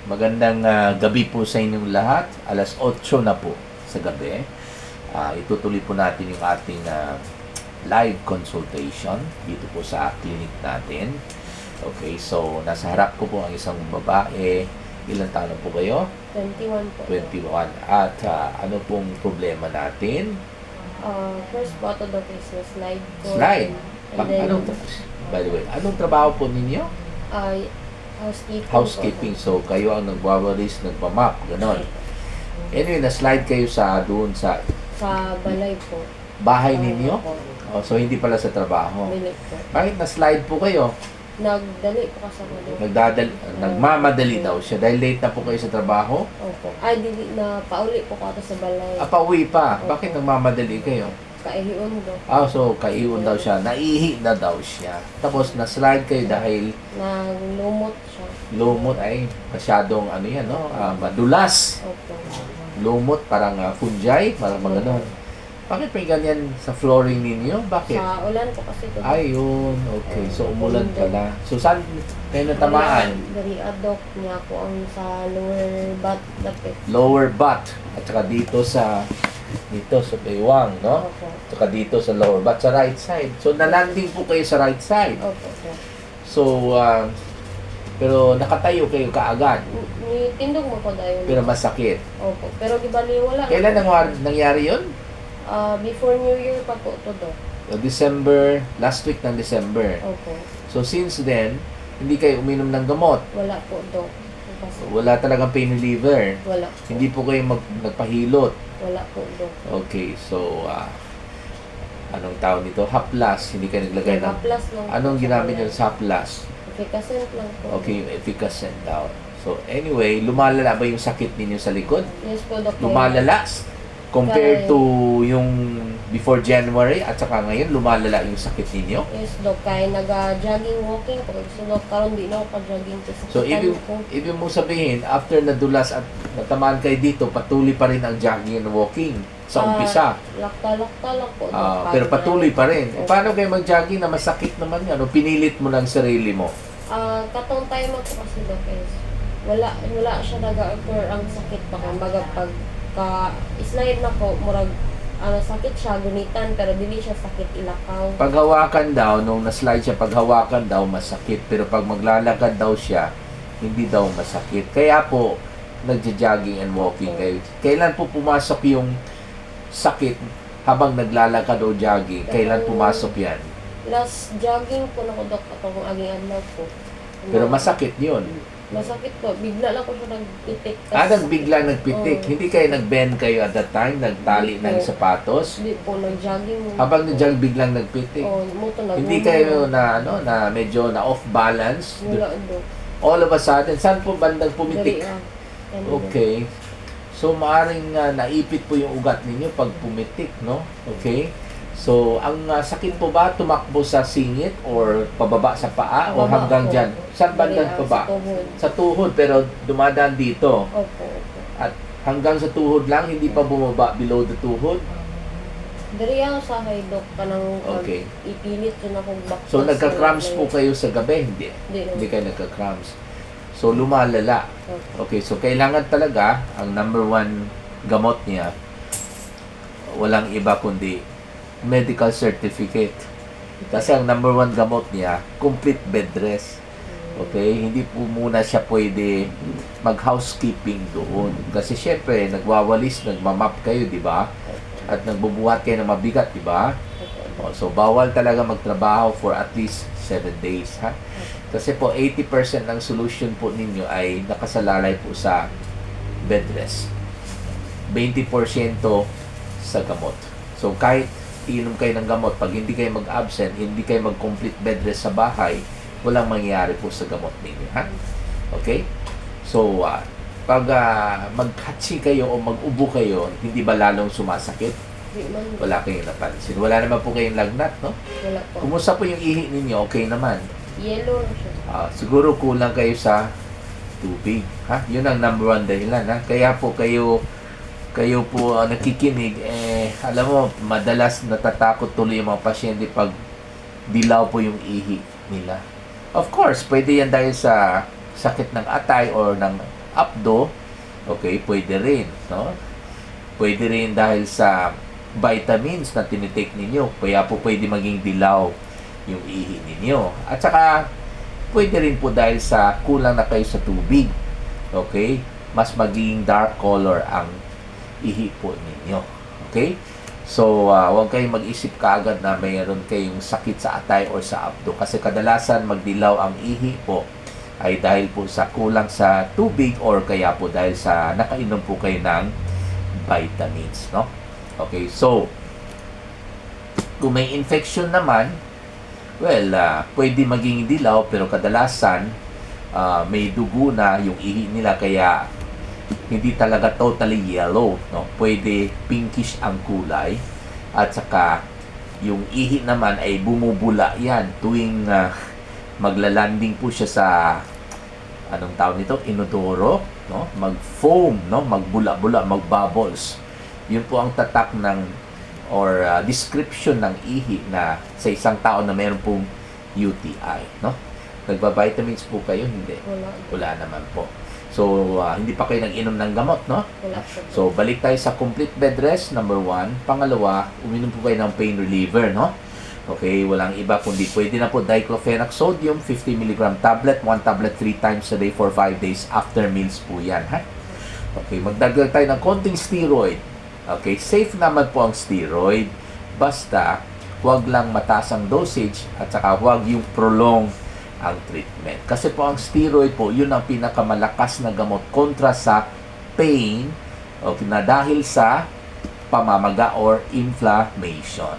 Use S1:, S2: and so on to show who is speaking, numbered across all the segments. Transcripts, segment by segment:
S1: Magandang gabi po sa inyong lahat. Alas 8 na po sa gabi. Itutuloy po natin yung ating live consultation dito po sa clinic natin. Okay, so nasa harap ko po ang isang babae. Ilang taon na po kayo?
S2: 21 po.
S1: 21. At ano pong problema natin?
S2: First po ito daw is na slide ko.
S1: Slide.
S2: And then,
S1: By the way, anong trabaho po ninyo?
S2: housekeeping.
S1: Housekeeping. So, kayo ang nagwawalis, nagmamap, ganon. Anyway, na-slide kayo doon sa
S2: Sa balay po.
S1: bahay ninyo?
S2: Opo.
S1: Oh, so, hindi pala sa trabaho.
S2: Balay po.
S1: Bakit na-slide po kayo?
S2: Nagdali po kasama doon.
S1: Nagmamadali daw siya dahil late na po kayo sa trabaho?
S2: Opo. Ay, dili na pauli po ko sa balay.
S1: Pauwi pa.
S2: Opo.
S1: Bakit nagmamadali kayo?
S2: Kaihiyon daw.
S1: So, kaiwan daw siya. Naihi na daw siya. Tapos, na-slide kayo dahil
S2: Naglumot siya.
S1: lumot ay masyadong madulas.
S2: Opo.
S1: Lumot, parang fungi, parang mga ganon. Bakit may ganyan sa flooring ninyo? Bakit?
S2: Sa ulan po kasi ito.
S1: Ayun, okay. So, umulan pala. So, saan kayo natamaan?
S2: Dari adok niya po ang sa lower butt dapit.
S1: Lower butt. At saka dito sa baywang, no?
S2: Opo.
S1: At saka dito sa lower butt, sa right side. So, nalanding po kayo sa right side.
S2: Opo.
S1: So, pero nakatayo kayo kaagad.
S2: Ni tindog mo ko dayon.
S1: Pero masakit.
S2: Opo. Pero gibali wala.
S1: Kailan nangyari yun?
S2: Before New Year pa po to do.
S1: December, last week ng December.
S2: Opo.
S1: So, since then, hindi kayo uminom ng gamot.
S2: Wala po do. Kasi
S1: Wala talagang pain reliever.
S2: wala.
S1: Hindi po kayo nagpahilot.
S2: Wala po do.
S1: Okay, so, anong tawag nito? Haplas. Hindi kayo naglagay ng...
S2: Plus lang.
S1: Anong ginamit nyo sa haplas?
S2: Efficacent lang po.
S1: Okay, yung efficacent daw. So, anyway, lumalala ba yung sakit ninyo sa likod?
S2: Yes po, Dok.
S1: Lumalala? Compared to yung before January at saka ngayon, lumalala yung sakit ninyo?
S2: Yes, Dok. Kaya nag-jogging, walking po. So, Dok, karon di na ako pa-jogging.
S1: So, ibig mo sabihin, after nadulas at natamaan kayo dito, patuloy pa rin ang jogging and walking sa umpisa.
S2: Lakta-lakta lang po, Dok.
S1: Pero patuloy pa rin. Paano kayo mag-jogging na masakit naman yan? O pinilit mo ng sarili mo?
S2: Katong time mo po kasi, Dok, is wala siya nag-occur ang sakit pa. Kumbaga, pag slide na po, murag sakit siya, gunitan, pero dili siya sakit ilakaw.
S1: Paghawakan daw, nung na-slide siya, paghawakan daw masakit. Pero pag maglalakad daw siya, hindi daw masakit. Kaya po, nagja-jogging and walking kayo. Kailan po pumasok yung sakit habang naglalakad o jogging? Kailan pumasok yan?
S2: Last jogging po na ko, Dok, atong aging adlaw po.
S1: Pero masakit yun.
S2: Masakit po. Bigla lang ko siya nagpitik.
S1: Nagbigla nagpitik.
S2: Oo.
S1: Hindi kayo nag-bend kayo at that time? Nagtali ng sapatos?
S2: Hindi po, nag-jogging.
S1: Habang nag-jog, biglang nagpitik.
S2: Muto
S1: Hindi kayo na medyo na off balance?
S2: Wala, Dok.
S1: All of a sudden, saan po bandang pumitik?
S2: Dari,
S1: Okay. So, maaring naipit po yung ugat ninyo pag pumitik, no? Okay. So, ang sakit po ba tumakbo sa singit or pababa sa paa o
S2: Pababa
S1: hanggang
S2: po.
S1: dyan? Saan bandang
S2: Sa
S1: paba?
S2: tuhod.
S1: Sa tuhod, pero dumadaan dito.
S2: Opo.
S1: At hanggang sa tuhod lang, hindi pa bumaba below the tuhod.
S2: Dari ang sa Dok ka nang
S1: Okay.
S2: ipilit yun akong back.
S1: So, nagka-cramps po kayo sa gabi? Hindi. Hindi kayo nagka-cramps. So, lumalala. Okay, so kailangan talaga, ang number one gamot niya, walang iba kundi medical certificate. Kasi ang number one gamot niya, complete bed rest. Okay? Hindi po muna siya pwede mag-housekeeping doon. Kasi syempre, nagwawalis, nagmamap kayo, di ba? At nagbubuhat kayo ng mabigat, di ba? So, bawal talaga magtrabaho for at least 7 days, ha? Kasi po, 80% ng solution po ninyo ay nakasalalay po sa bed rest. 20% sa gamot. So, kahit inom kayo ng gamot, pag hindi kayo mag-absent, hindi kayo mag-complete bed rest sa bahay, walang mangyayari po sa gamot ninyo, ha? Okay? So, pag mag-hatsi kayo o mag-ubo kayo, hindi ba lalong sumasakit? Wala kayong napansin. Wala naman po kayong lagnat, no?
S2: Wala po.
S1: Kumusta po yung ihi ninyo? Okay naman.
S2: Yellow na siya.
S1: Siguro kulang kayo sa tubig, ha? Yun ang number one dahilan, ha? Kaya po kayo po nakikinig, alam mo, madalas natatakot tuloy yung mga pasyente pag dilaw po yung ihi nila. Of course, pwede yan dahil sa sakit ng atay or ng abdo, okay, pwede rin, no? Pwede rin dahil sa vitamins na tinitake ninyo, kaya po pwede maging dilaw yung ihi ninyo. At saka, pwede rin po dahil sa kulang na kayo sa tubig, okay? Mas magiging dark color ang ihi po ninyo, okay? So, huwag kayong mag-isip kaagad na mayroon kayong sakit sa atay or sa abdo. Kasi kadalasan magdilaw ang ihi po ay dahil po sa kulang sa tubig or kaya po dahil sa nakainom po kayo ng vitamins, no? Okay, so, kung may infection naman, well, pwede maging dilaw pero kadalasan may dugo na yung ihi nila kaya hindi talaga totally yellow, no? Pwede pinkish ang kulay at saka yung ihi naman ay bumubula yan tuwing maglalanding po siya sa anong tawag nito? Inodoro, no? Mag-foam, no? Magbula-bula, mag-bubbles. Yun po ang tatak ng or description ng ihi na sa isang tao na mayroon pong UTI, no? Nagba-vitamins po kayo? Hindi. Wala naman po. So, hindi pa kayo nag-inom ng gamot, no?
S2: Wala po.
S1: So, balik tayo sa complete bed rest, number 1. Pangalawa, uminom po kayo ng pain reliever, no? Okay, walang iba kundi pwede na po diclofenac sodium, 50 mg tablet, 1 tablet 3 times a day for 5 days after meals po yan, ha? Okay, magdagdag tayo ng konting steroid. Okay, safe naman po ang steroid, basta huwag lang mataas ang dosage at saka huwag yung prolong ang treatment. Kasi po ang steroid po, yun ang pinakamalakas na gamot kontra sa pain, okay, na dahil sa pamamaga or inflammation.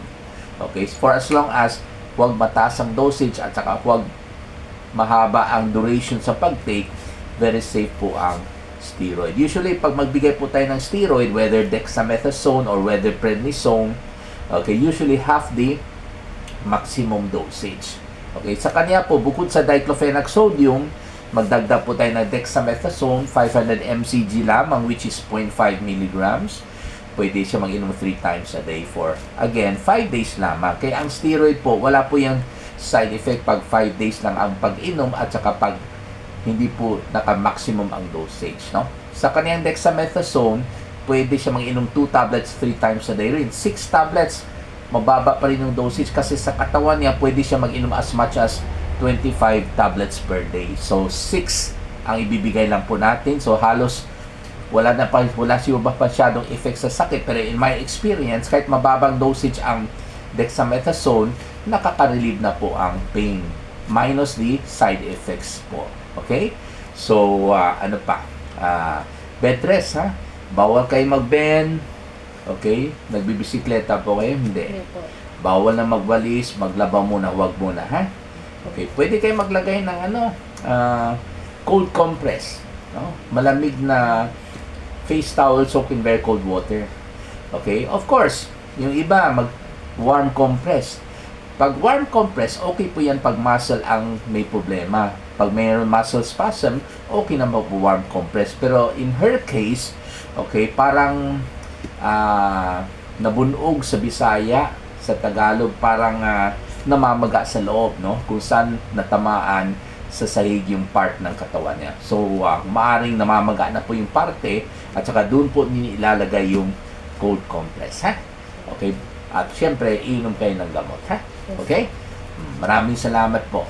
S1: Okay, for as long as huwag mataas ang dosage at saka huwag mahaba ang duration sa pag-take, very safe po ang steroid. Usually, pag magbigay po tayo ng steroid, whether dexamethasone or whether prednisone, okay, usually half the maximum dosage. Okay, sa kanya po, bukod sa diclofenac sodium, magdagdag po tayo ng dexamethasone, 500 mcg lamang, which is 0.5 milligrams. Pwede siya mag-inom 3 times a day for, again, 5 days lamang. Kaya ang steroid po, wala po yung side effect pag 5 days lang ang pag-inom at saka pag hindi po naka-maximum ang dosage, no? Sa kanyang dexamethasone, pwede siya mag-inom 2 tablets 3 times a day rin. 6 tablets, mababa pa rin yung dosage kasi sa katawan niya pwede siya mag-inom as much as 25 tablets per day. So 6 ang ibibigay lang po natin. So halos wala siya ba masyadong effect sa sakit, pero in my experience kahit mababang dosage ang dexamethasone, nakaka-relieve na po ang pain minus the side effects po. Okay? So ano pa? Bed rest, ha? Bawal kayo mag-bend. Okay? Nagbibisikleta po kayo? Hindi. Bawal na magwalis, maglaba muna, huwag muna, ha? Okay, pwede kayo maglagay ng cold compress, no? Malamig na face towel soaked in very cold water. Okay? Of course, yung iba warm compress. Pag warm compress, okay po yan pag muscle ang may problema. Pag mayroon muscle spasm, okay na mag-warm compress. Pero in her case, okay, parang nabunog sa Bisaya, sa Tagalog, parang namamaga sa loob, no? Kung saan natamaan sa sahig yung part ng katawan niya. So, maaring namamaga na po yung parte at saka doon po ilalagay yung cold compress, ha? Okay? At syempre, inom kayo ng gamot, ha? Okay? Maraming salamat po.